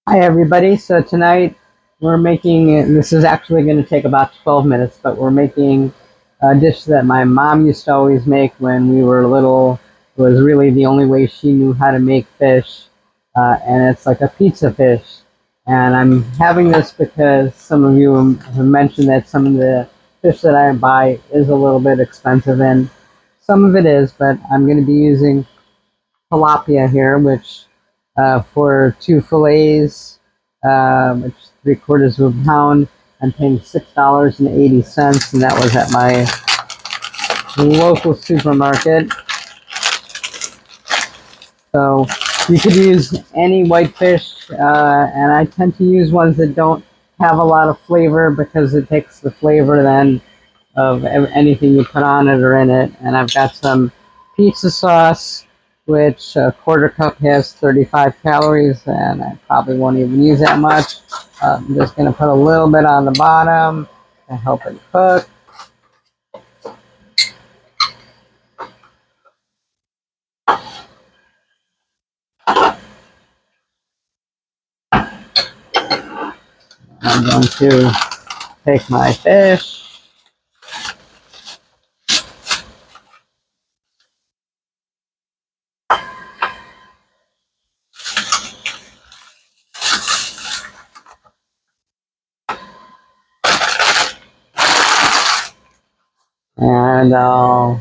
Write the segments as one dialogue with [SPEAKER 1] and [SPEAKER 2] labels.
[SPEAKER 1] Hi everybody. So tonight we're making, this is actually going to take about 12 minutes, but we're making a dish that my mom used to always make when we were little. It was really the only way she knew how to make fish, and it's like a pizza fish. And I'm having this because some of you have mentioned that some of the fish that I buy is a little bit expensive, and some of it is, but I'm going to be using tilapia here, which for two fillets, which is 3/4 of a pound, I'm paying $6.80, and that was at my local supermarket. So you could use any whitefish, and I tend to use ones that don't have a lot of flavor because it takes the flavor then of anything you put on it or in it. And I've got some pizza sauce, which a quarter cup has 35 calories, and I probably won't even use that much. I'm just going to put a little bit on the bottom to help it cook. I'm going to take my fish and I'll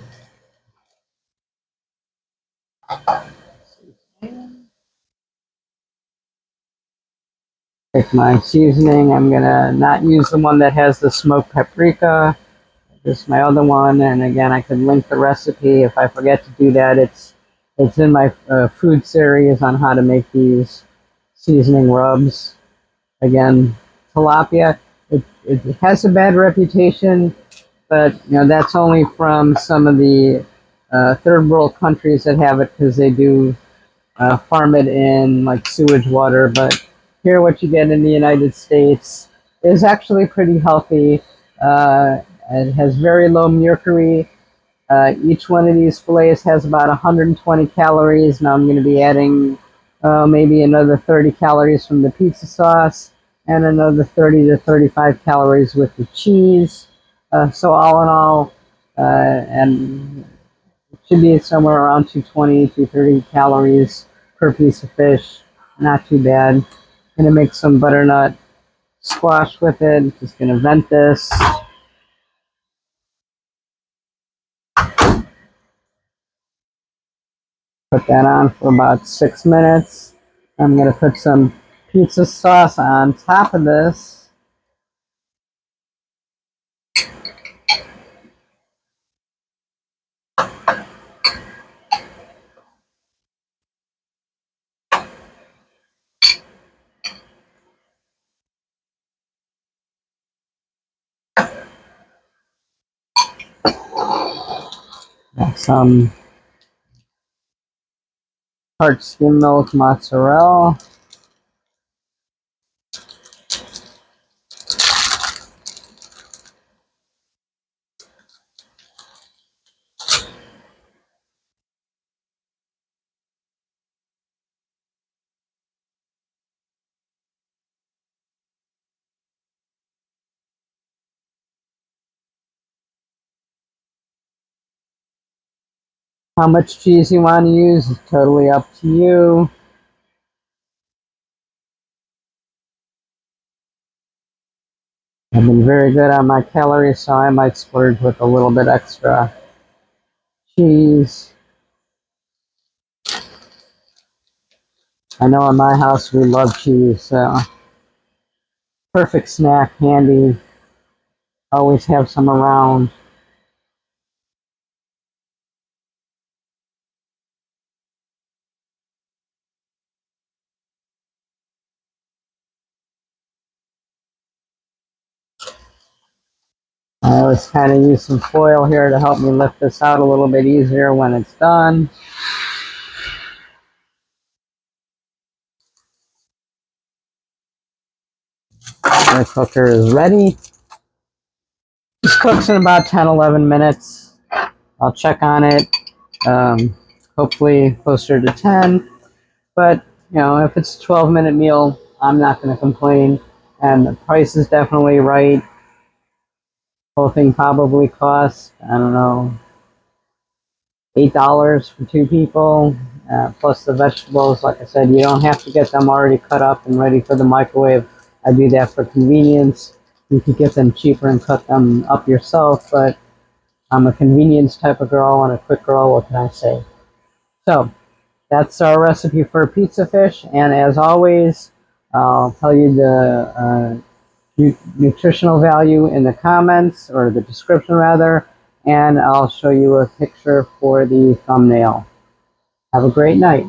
[SPEAKER 1] take my seasoning. I'm going to not use the one that has the smoked paprika. This is my other one, and again, I could link the recipe if I forget to do that. It's in my food series on how to make these seasoning rubs. Again, tilapia. It has a bad reputation, but that's only from some of the third world countries that have it because they do farm it in like sewage water. But here, what you get in the United States is actually pretty healthy. It has very low mercury. Each one of these fillets has about 120 calories. Now I'm going to be adding maybe another 30 calories from the pizza sauce and another 30 to 35 calories with the cheese. So all in all, and it should be somewhere around 220, 230 calories per piece of fish. Not too bad. Going to make some butternut squash with it. Just going to vent this. Put that on for about 6 minutes. I'm going to put some pizza sauce on top of this. Some hard skim milk mozzarella. How much cheese you want to use is totally up to you. I've been very good on my calories, so I might splurge with a little bit extra cheese. I know in my house we love cheese, so perfect snack, handy. Always have some around. I always kind of use some foil here to help me lift this out a little bit easier when it's done. My cooker is ready. This cooks in about 10, 11 minutes. I'll check on it. Hopefully closer to 10. But, if it's a 12-minute meal, I'm not going to complain. And the price is definitely right. Whole thing probably costs, I don't know, $8 for two people, plus the vegetables. Like I said, you don't have to get them already cut up and ready for the microwave. I do that for convenience. You could get them cheaper and cut them up yourself, but I'm a convenience type of girl and a quick girl. What can I say? So that's our recipe for pizza fish. And as always, I'll tell you the nutritional value in the comments, or the description rather, and I'll show you a picture for the thumbnail. Have a great night.